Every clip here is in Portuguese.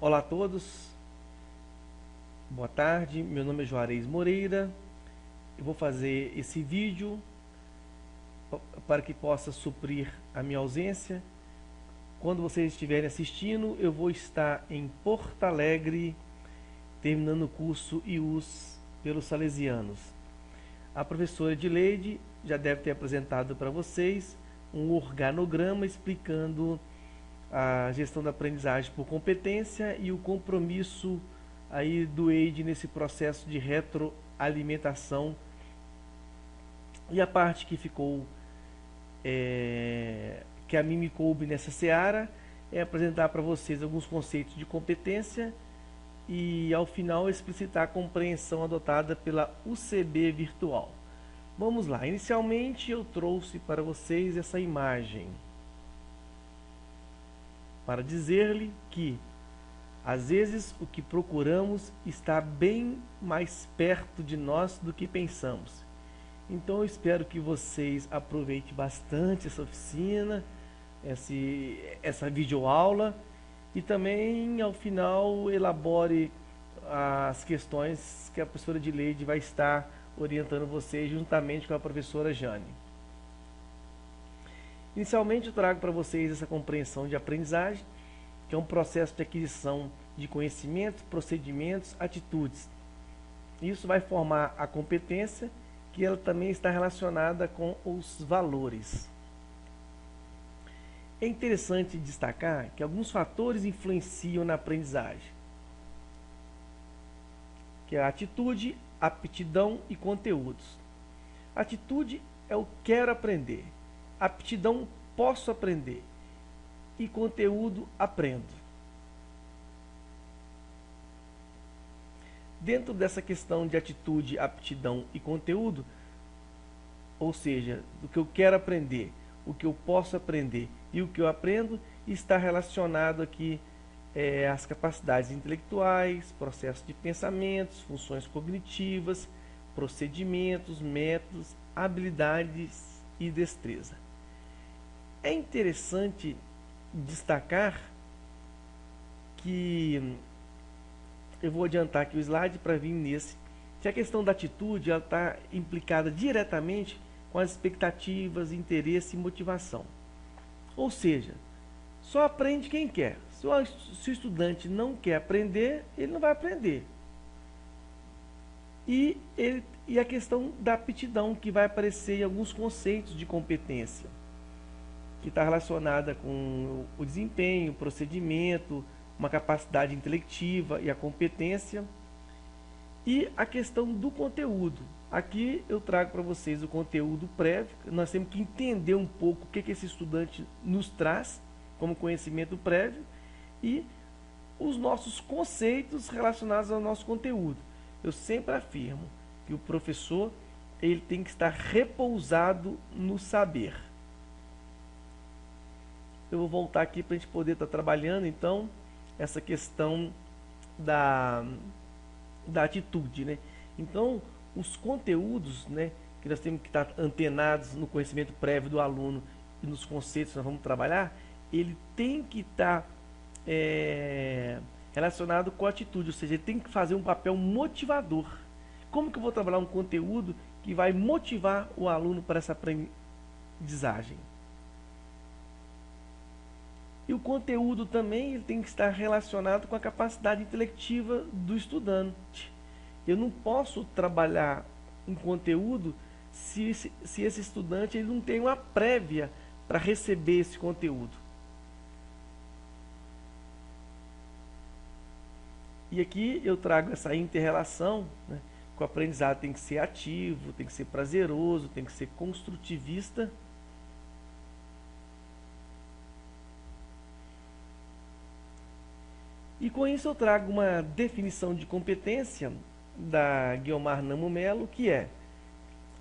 Olá a todos, boa tarde, meu nome é Juarez Moreira. Eu vou fazer esse vídeo para que possa suprir a minha ausência. Quando vocês estiverem assistindo, eu vou estar em Porto Alegre, terminando o curso IUS pelos Salesianos. A professora Edileide já deve ter apresentado para vocês um organograma explicando a gestão da aprendizagem por competência e o compromisso aí do EID nesse processo de retroalimentação. E a parte que ficou, que a mim me coube nessa seara, é apresentar para vocês alguns conceitos de competência e, ao final, explicitar a compreensão adotada pela UCB virtual. Vamos lá. Inicialmente, eu trouxe para vocês essa imagem para dizer-lhe que, às vezes, o que procuramos está bem mais perto de nós do que pensamos. Então, eu espero que vocês aproveitem bastante essa oficina, essa videoaula, e também, ao final, elabore as questões que a professora Edileide vai estar orientando vocês, juntamente com a professora Jane. Inicialmente, eu trago para vocês essa compreensão de aprendizagem, que é um processo de aquisição de conhecimentos, procedimentos, atitudes. Isso vai formar a competência, que ela também está relacionada com os valores. É interessante destacar que alguns fatores influenciam na aprendizagem, que é a atitude, aptidão e conteúdos. Atitude é o quero aprender. Aptidão, posso aprender. E conteúdo, aprendo. Dentro dessa questão de atitude, aptidão e conteúdo, ou seja, do que eu quero aprender, o que eu posso aprender e o que eu aprendo, está relacionado aqui às capacidades intelectuais, processos de pensamentos, funções cognitivas, procedimentos, métodos, habilidades e destreza. É interessante destacar que, eu vou adiantar aqui o slide para vir nesse, que a questão da atitude está implicada diretamente com as expectativas, interesse e motivação. Ou seja, só aprende quem quer. Se o estudante não quer aprender, ele não vai aprender. E a questão da aptidão, que vai aparecer em alguns conceitos de competência, que está relacionada com o desempenho, o procedimento, uma capacidade intelectiva e a competência. E a questão do conteúdo. Aqui eu trago para vocês o conteúdo prévio. Nós temos que entender um pouco o que esse estudante nos traz como conhecimento prévio e os nossos conceitos relacionados ao nosso conteúdo. Eu sempre afirmo que o professor ele tem que estar repousado no saber. Eu vou voltar aqui para a gente poder estar trabalhando, então, essa questão da atitude, né? Então, os conteúdos, né, que nós temos que estar antenados no conhecimento prévio do aluno e nos conceitos que nós vamos trabalhar, ele tem que estar relacionado com a atitude, ou seja, ele tem que fazer um papel motivador. Como que eu vou trabalhar um conteúdo que vai motivar o aluno para essa aprendizagem? E o conteúdo também ele tem que estar relacionado com a capacidade intelectiva do estudante. Eu não posso trabalhar um conteúdo se esse estudante ele não tem uma prévia para receber esse conteúdo. E aqui eu trago essa inter-relação, né, que o aprendizado tem que ser ativo, tem que ser prazeroso, tem que ser construtivista. E com isso eu trago uma definição de competência da Guiomar Namo Melo, que é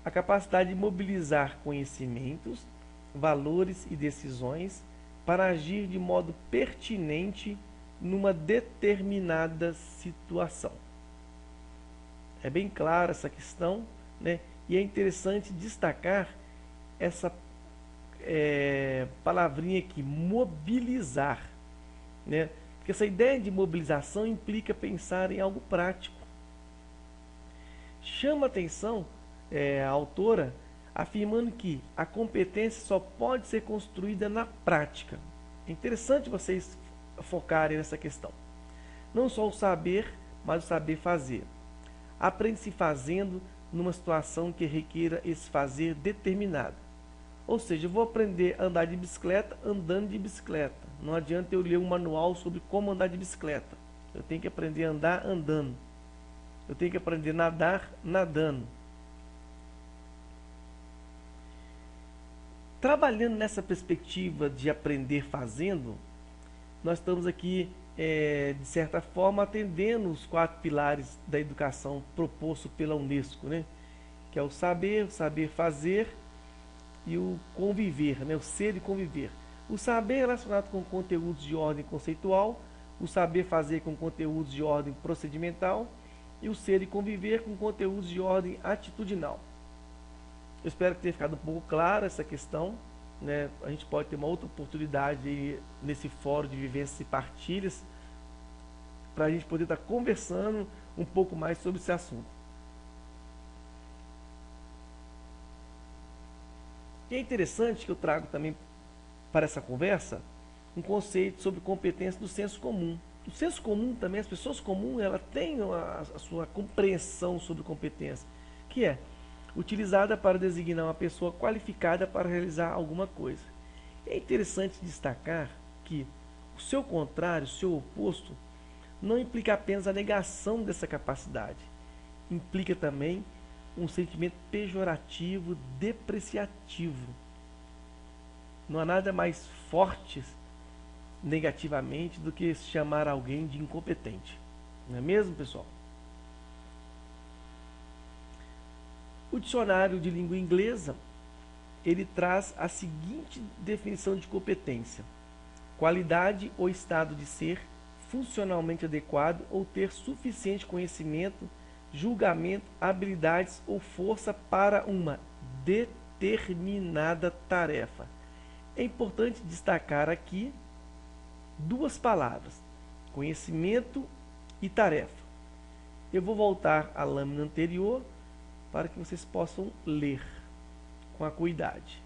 a capacidade de mobilizar conhecimentos, valores e decisões para agir de modo pertinente numa determinada situação. É bem clara essa questão, né? E é interessante destacar essa palavrinha aqui, mobilizar, né? Porque essa ideia de mobilização implica pensar em algo prático. Chama atenção a autora afirmando que a competência só pode ser construída na prática. É interessante vocês focarem nessa questão. Não só o saber, mas o saber fazer. Aprende-se fazendo numa situação que requeira esse fazer determinado. Ou seja, eu vou aprender a andar de bicicleta andando de bicicleta. Não adianta eu ler um manual sobre como andar de bicicleta. Eu tenho que aprender a andar andando. Eu tenho que aprender a nadar nadando. Trabalhando nessa perspectiva de aprender fazendo, nós estamos aqui, de certa forma, atendendo os 4 pilares da educação proposto pela Unesco, né? Que é o saber fazer e o conviver, né? O ser e conviver. O saber relacionado com conteúdos de ordem conceitual, o saber fazer com conteúdos de ordem procedimental e o ser e conviver com conteúdos de ordem atitudinal. Eu espero que tenha ficado um pouco clara essa questão, né? A gente pode ter uma outra oportunidade aí nesse fórum de vivências e partilhas para a gente poder estar conversando um pouco mais sobre esse assunto. E é interessante que eu trago também para essa conversa um conceito sobre competência do senso comum. O senso comum também, as pessoas comuns, ela têm a sua compreensão sobre competência, que é utilizada para designar uma pessoa qualificada para realizar alguma coisa. É interessante destacar que o seu contrário, o seu oposto, não implica apenas a negação dessa capacidade, implica também um sentimento pejorativo, depreciativo. Não há nada mais forte negativamente do que chamar alguém de incompetente. Não é mesmo, pessoal? O dicionário de língua inglesa, ele traz a seguinte definição de competência: qualidade ou estado de ser funcionalmente adequado ou ter suficiente conhecimento, julgamento, habilidades ou força para uma determinada tarefa. É importante destacar aqui 2 palavras: conhecimento e tarefa. Eu vou voltar à lâmina anterior para que vocês possam ler com acuidade.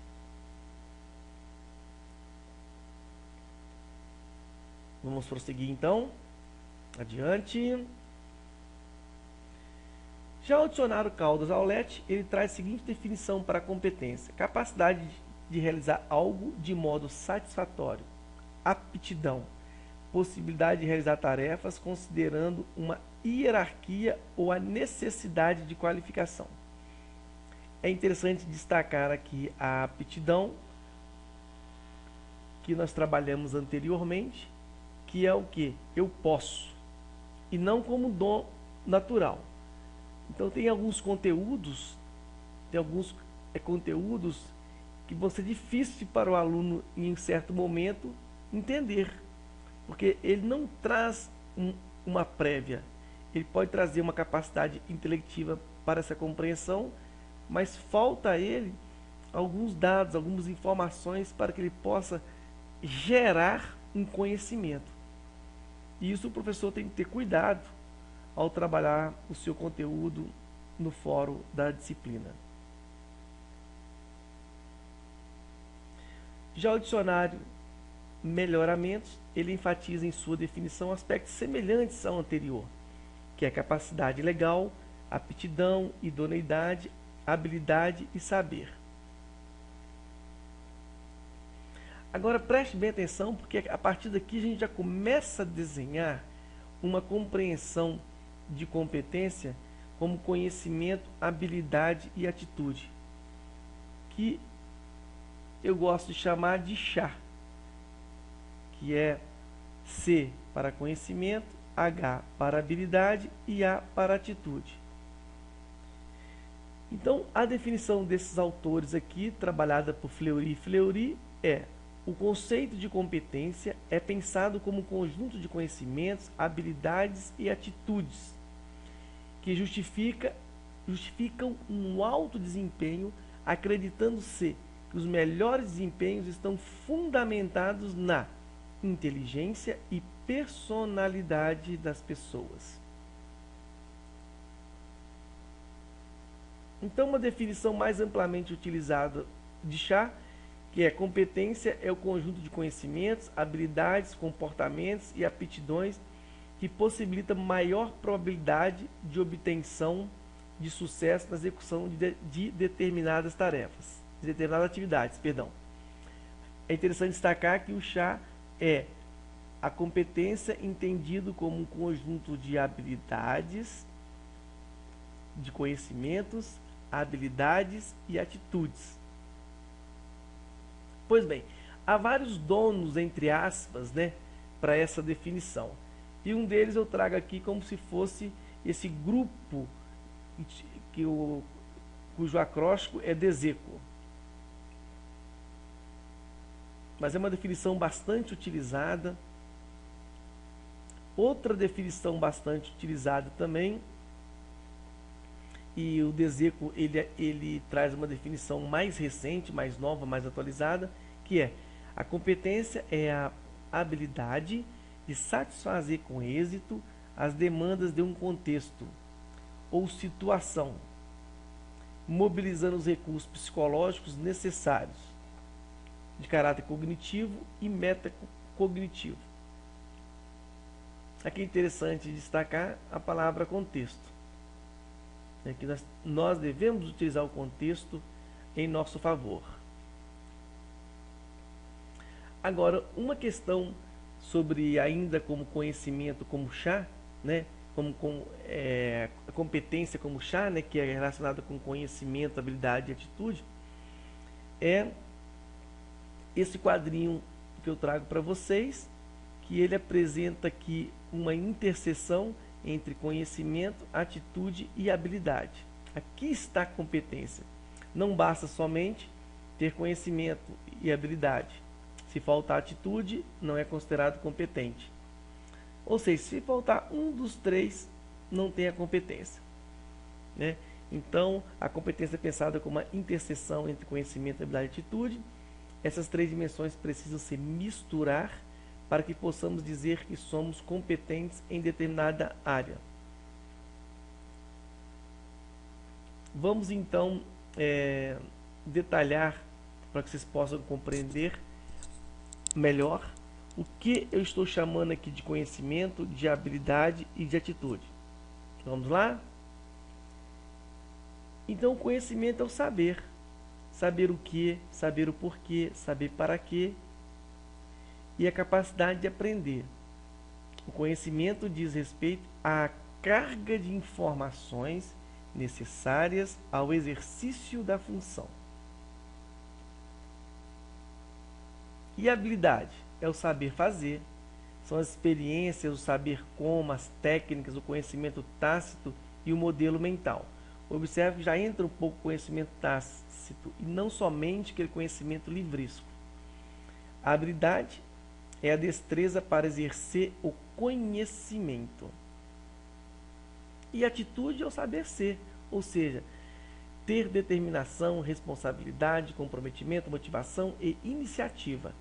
Vamos prosseguir então. Adiante. Já o dicionário Caldas Aulet, ele traz a seguinte definição para a competência: capacidade de realizar algo de modo satisfatório. Aptidão, possibilidade de realizar tarefas considerando uma hierarquia ou a necessidade de qualificação. É interessante destacar aqui a aptidão, que nós trabalhamos anteriormente, que é o que? Eu posso, e não como dom natural. Então tem alguns conteúdos, conteúdos que vão ser difíceis para o aluno em um certo momento entender, porque ele não traz uma prévia. Ele pode trazer uma capacidade intelectiva para essa compreensão, mas falta a ele alguns dados, algumas informações para que ele possa gerar um conhecimento. E isso o professor tem que ter cuidado ao trabalhar o seu conteúdo no fórum da disciplina. Já o dicionário Melhoramentos, ele enfatiza em sua definição aspectos semelhantes ao anterior, que é a capacidade legal, aptidão, idoneidade, habilidade e saber. Agora preste bem atenção, porque a partir daqui a gente já começa a desenhar uma compreensão de competência como conhecimento, habilidade e atitude, que eu gosto de chamar de chá, que é C para conhecimento, H para habilidade e A para atitude. Então, a definição desses autores aqui, trabalhada por Fleury e Fleury, é: o conceito de competência é pensado como um conjunto de conhecimentos, habilidades e atitudes que justificam um alto desempenho, acreditando-se que os melhores desempenhos estão fundamentados na inteligência e personalidade das pessoas. Então, uma definição mais amplamente utilizada de chá, que é competência, é o conjunto de conhecimentos, habilidades, comportamentos e aptidões que possibilita maior probabilidade de obtenção de sucesso na execução de determinadas tarefas, de determinadas atividades, perdão. É interessante destacar que o chá é a competência entendido como um conjunto de habilidades, de conhecimentos, habilidades e atitudes. Pois bem, há vários donos, entre aspas, né, para essa definição. E um deles eu trago aqui como se fosse esse grupo cujo acróstico é DESECO. Mas é uma definição bastante utilizada. Outra definição bastante utilizada também, e o DESECO ele traz uma definição mais recente, mais nova, mais atualizada, que é: a competência é a habilidade de satisfazer com êxito as demandas de um contexto ou situação, mobilizando os recursos psicológicos necessários, de caráter cognitivo e metacognitivo. Aqui é interessante destacar a palavra contexto. É que nós devemos utilizar o contexto em nosso favor. Agora, uma questão sobre ainda como conhecimento como chá, né, competência como chá, né, que é relacionada com conhecimento, habilidade e atitude, é esse quadrinho que eu trago para vocês, que ele apresenta aqui uma interseção entre conhecimento, atitude e habilidade. Aqui está a competência. Não basta somente ter conhecimento e habilidade. Se faltar atitude, não é considerado competente. Ou seja, se faltar um dos três, não tem a competência, né? Então, a competência é pensada como uma interseção entre conhecimento, habilidade e atitude. Essas três dimensões precisam se misturar para que possamos dizer que somos competentes em determinada área. Vamos então detalhar para que vocês possam compreender melhor o que eu estou chamando aqui de conhecimento, de habilidade e de atitude. Vamos lá? Então, o conhecimento é o saber. Saber o que, saber o porquê, saber para quê, e a capacidade de aprender. O conhecimento diz respeito à carga de informações necessárias ao exercício da função. E a habilidade é o saber fazer, são as experiências, o saber como, as técnicas, o conhecimento tácito e o modelo mental. Observe que já entra um pouco o conhecimento tácito e não somente aquele conhecimento livresco. A habilidade é a destreza para exercer o conhecimento. E a atitude é o saber ser, ou seja, ter determinação, responsabilidade, comprometimento, motivação e iniciativa.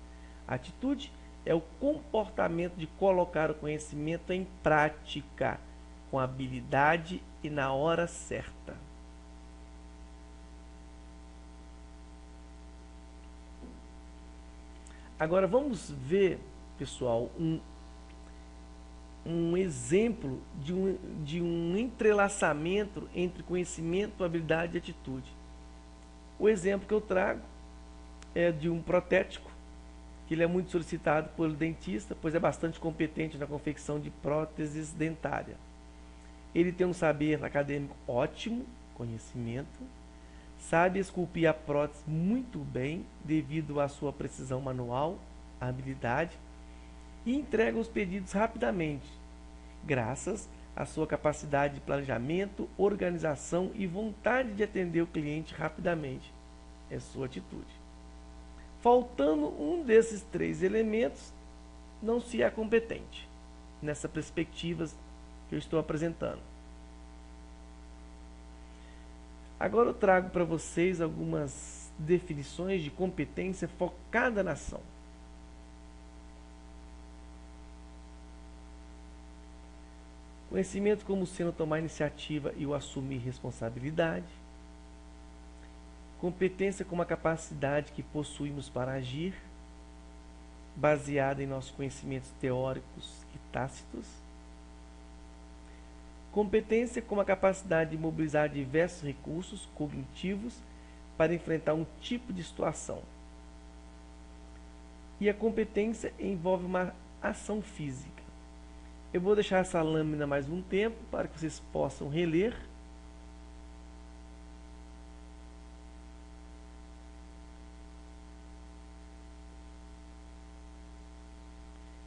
A atitude é o comportamento de colocar o conhecimento em prática, com habilidade e na hora certa. Agora vamos ver, pessoal, um exemplo de um entrelaçamento entre conhecimento, habilidade e atitude. O exemplo que eu trago é de um protético, que ele é muito solicitado pelo dentista, pois é bastante competente na confecção de próteses dentárias. Ele tem um saber acadêmico ótimo, conhecimento, sabe esculpir a prótese muito bem devido à sua precisão manual, habilidade, e entrega os pedidos rapidamente, graças à sua capacidade de planejamento, organização e vontade de atender o cliente rapidamente. É sua atitude. Faltando um desses três elementos, não se é competente, nessa perspectiva que eu estou apresentando. Agora eu trago para vocês algumas definições de competência focada na ação. Conhecimento como sendo tomar iniciativa e o assumir responsabilidade. Competência como a capacidade que possuímos para agir, baseada em nossos conhecimentos teóricos e tácitos. Competência como a capacidade de mobilizar diversos recursos cognitivos para enfrentar um tipo de situação. E a competência envolve uma ação física. Eu vou deixar essa lâmina mais um tempo para que vocês possam reler.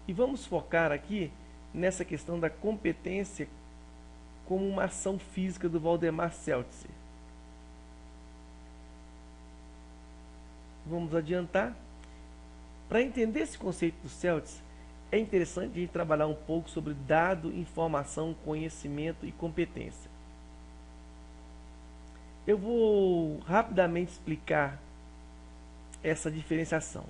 E vamos focar aqui nessa questão da competência como uma ação física do Waldemar Seltzer. Vamos adiantar. Para entender esse conceito do Seltzer, é interessante a gente trabalhar um pouco sobre dado, informação, conhecimento e competência. Eu vou rapidamente explicar essa diferenciação.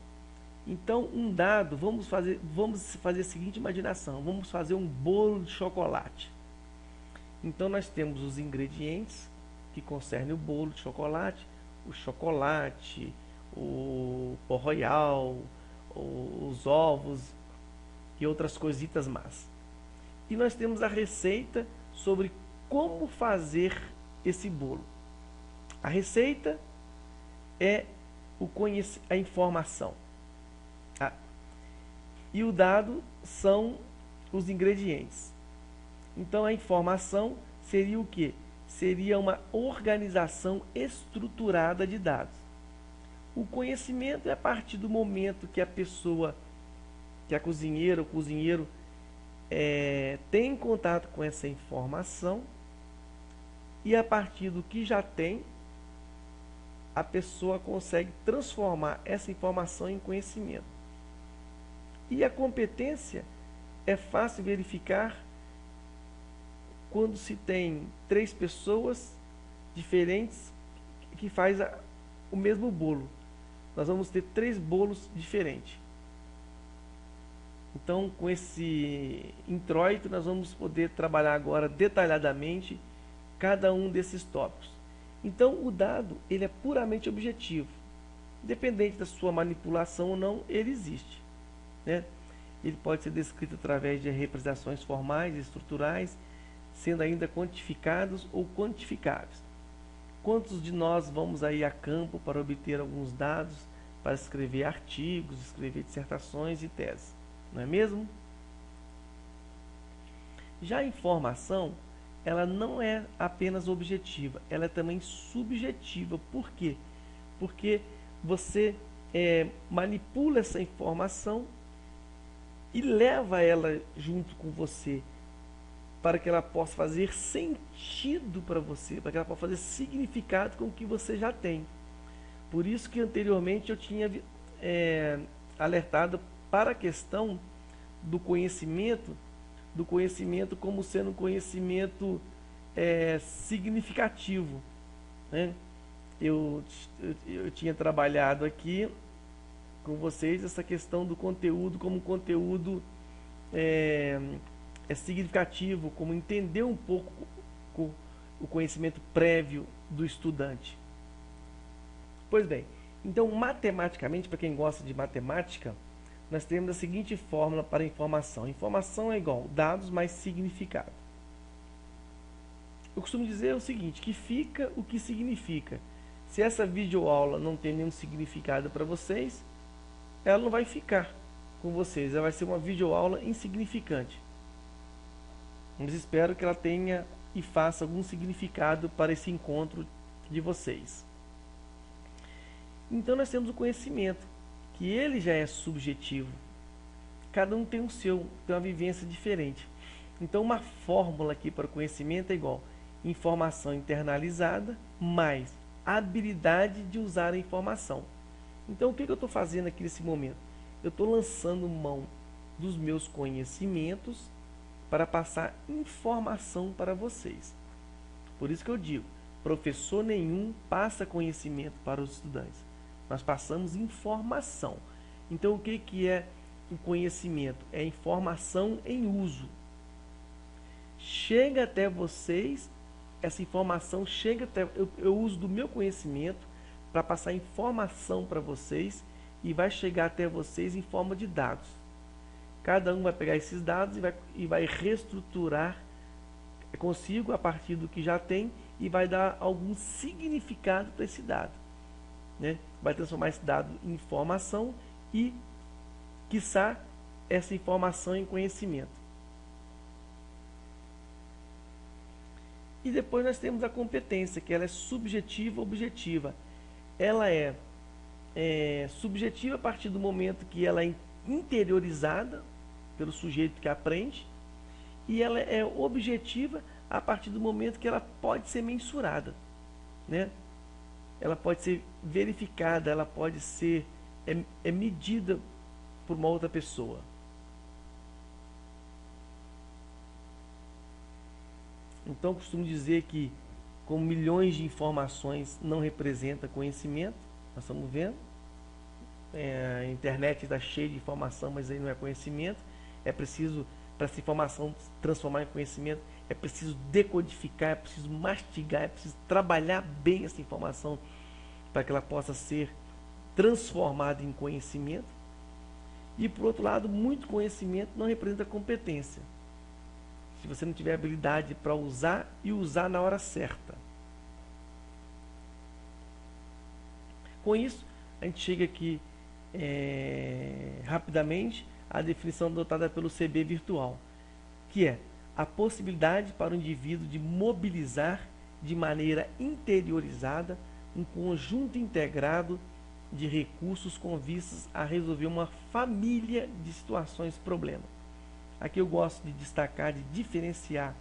Então, um dado, vamos fazer a seguinte imaginação. Vamos fazer um bolo de chocolate. Então, nós temos os ingredientes que concernem o bolo de chocolate, o pó royal, os ovos e outras coisitas más. E nós temos a receita sobre como fazer esse bolo. A receita é a informação. E o dado são os ingredientes. Então a informação seria o quê? Seria uma organização estruturada de dados. O conhecimento é a partir do momento que a pessoa, que a cozinheira ou cozinheiro tem contato com essa informação, e a partir do que já tem, a pessoa consegue transformar essa informação em conhecimento. E a competência é fácil verificar quando se tem 3 pessoas diferentes que fazem o mesmo bolo. Nós vamos ter 3 bolos diferentes. Então, com esse introito, nós vamos poder trabalhar agora detalhadamente cada um desses tópicos. Então, o dado ele é puramente objetivo. Independente da sua manipulação ou não, ele existe. Né? Ele pode ser descrito através de representações formais e estruturais, sendo ainda quantificados ou quantificáveis. Quantos de nós vamos aí a campo para obter alguns dados, para escrever artigos, escrever dissertações e teses? Não é mesmo? Já a informação, ela não é apenas objetiva, ela é também subjetiva. Por quê? Porque você manipula essa informação e leva ela junto com você para que ela possa fazer sentido para você, para que ela possa fazer significado com o que você já tem. Por isso que anteriormente eu tinha alertado para a questão do conhecimento como sendo um conhecimento significativo. Né? Eu tinha trabalhado aqui com vocês essa questão do conteúdo como conteúdo significativo, como entender um pouco o conhecimento prévio do estudante. Pois bem, então matematicamente, para quem gosta de matemática, nós temos a seguinte fórmula para informação. Informação é igual dados mais significado. Eu costumo dizer o seguinte, que fica o que significa. Se essa videoaula não tem nenhum significado para vocês, ela não vai ficar com vocês, ela vai ser uma videoaula insignificante. Mas espero que ela tenha e faça algum significado para esse encontro de vocês. Então nós temos o conhecimento, que ele já é subjetivo. Cada um tem o seu, tem uma vivência diferente. Então uma fórmula aqui para o conhecimento é igual informação internalizada mais habilidade de usar a informação. Então o que eu estou fazendo aqui nesse momento? Eu estou lançando mão dos meus conhecimentos para passar informação para vocês. Por isso que eu digo, professor nenhum passa conhecimento para os estudantes. Nós passamos informação. Então o que é o conhecimento? É informação em uso. chega até vocês, essa informação chega até... Eu uso do meu conhecimento para passar informação para vocês e vai chegar até vocês em forma de dados. Cada um vai pegar esses dados e vai reestruturar consigo a partir do que já tem e vai dar algum significado para esse dado, né? Vai transformar esse dado em informação e, quiçá, essa informação em conhecimento. E depois nós temos a competência, que ela é subjetiva, objetiva. Ela é subjetiva a partir do momento que ela é interiorizada pelo sujeito que aprende, e ela é objetiva a partir do momento que ela pode ser mensurada, né? Ela pode ser verificada, ela pode ser medida por uma outra pessoa. Então, costumo dizer que com milhões de informações não representa conhecimento. Nós estamos vendo. A internet está cheia de informação, mas aí não é conhecimento. É preciso, para essa informação transformar em conhecimento, é preciso decodificar, é preciso mastigar, é preciso trabalhar bem essa informação para que ela possa ser transformada em conhecimento. E, por outro lado, muito conhecimento não representa competência, se você não tiver habilidade para usar e usar na hora certa. Com isso, a gente chega aqui rapidamente à definição adotada pelo CB virtual, que é a possibilidade para o indivíduo de mobilizar de maneira interiorizada um conjunto integrado de recursos com vistas a resolver uma família de situações problema. Aqui eu gosto de destacar, de diferenciar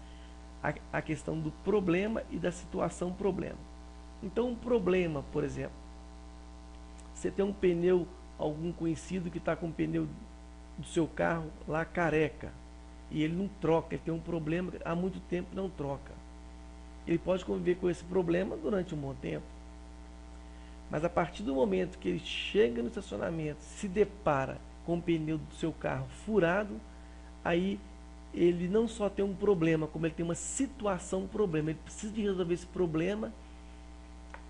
a questão do problema e da situação problema. Então, um problema, por exemplo, você tem um pneu, algum conhecido que está com o pneu do seu carro lá careca, e ele não troca, ele tem um problema, há muito tempo não troca. Ele pode conviver com esse problema durante um bom tempo, mas a partir do momento que ele chega no estacionamento, se depara com o pneu do seu carro furado, aí ele não só tem um problema, como ele tem uma situação problema. Ele precisa de resolver esse problema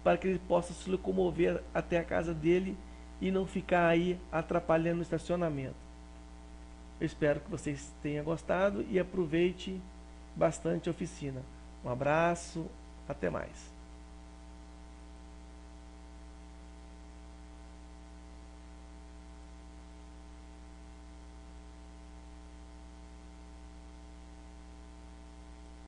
para que ele possa se locomover até a casa dele e não ficar aí atrapalhando o estacionamento. Eu espero que vocês tenham gostado e aproveite bastante a oficina. Um abraço, até mais.